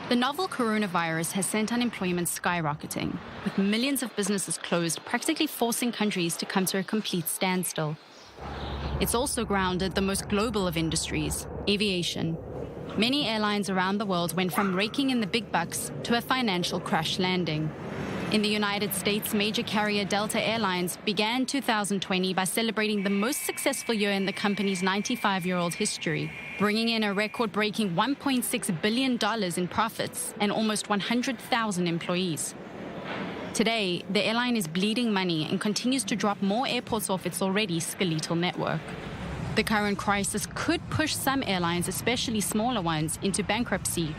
The novel coronavirus has sent unemployment skyrocketing, with millions of businesses closed, practically forcing countries to come to a complete standstill. It's also grounded the most global of industries, aviation. Many airlines around the world went from raking in the big bucks to a financial crash landing. In the United States, major carrier Delta Airlines began 2020 by celebrating the most successful year in the company's 95-year-old history, bringing in a record-breaking $1.6 billion in profits and almost 100,000 employees. Today, the airline is bleeding money and continues to drop more airports off its already skeletal network. The current crisis could push some airlines, especially smaller ones, into bankruptcy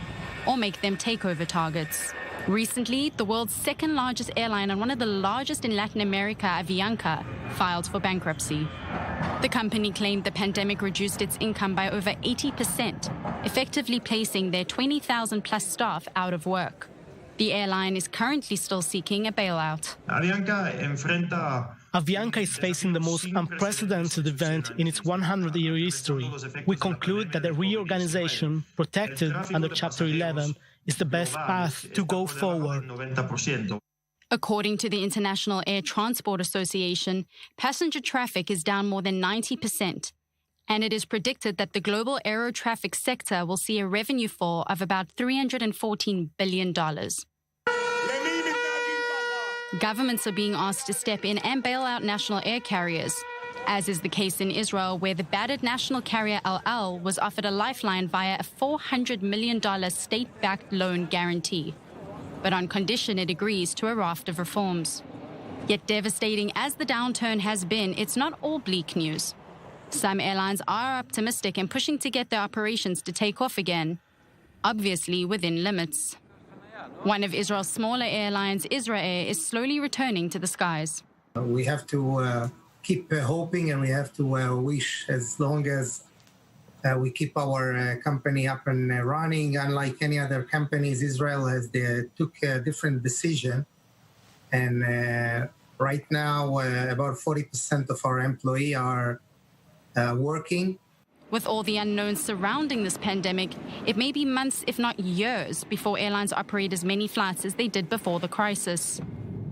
or make them takeover targets. Recently, the world's second largest airline and one of the largest in Latin America, Avianca, filed for bankruptcy. The company claimed the pandemic reduced its income by over 80%, effectively placing their 20,000-plus staff out of work. The airline is currently still seeking a bailout. Avianca is facing the most unprecedented event in its 100-year history. We conclude that the reorganization, protected under Chapter 11, is the best path to go forward. According to the International Air Transport Association, passenger traffic is down more than 90%, and it is predicted that the global aero traffic sector will see a revenue fall of about $314 billion. Governments are being asked to step in and bail out national air carriers, as is the case in Israel, where the battered national carrier El Al was offered a lifeline via a $400 million state-backed loan guarantee, but on condition it agrees to a raft of reforms. Yet devastating as the downturn has been, it's not all bleak news. Some airlines are optimistic and pushing to get their operations to take off again, obviously within limits. One of Israel's smaller airlines, Israel, is slowly returning to the skies. We have to keep hoping, and we have to wish, as long as we keep our company up and running. Unlike any other companies, Israel took a different decision. And right now, about 40% of our employees are working. With all the unknowns surrounding this pandemic, it may be months, if not years, before airlines operate as many flights as they did before the crisis.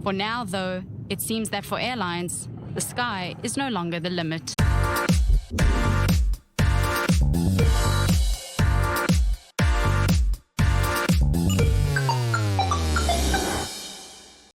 For now, though, it seems that for airlines, the sky is no longer the limit.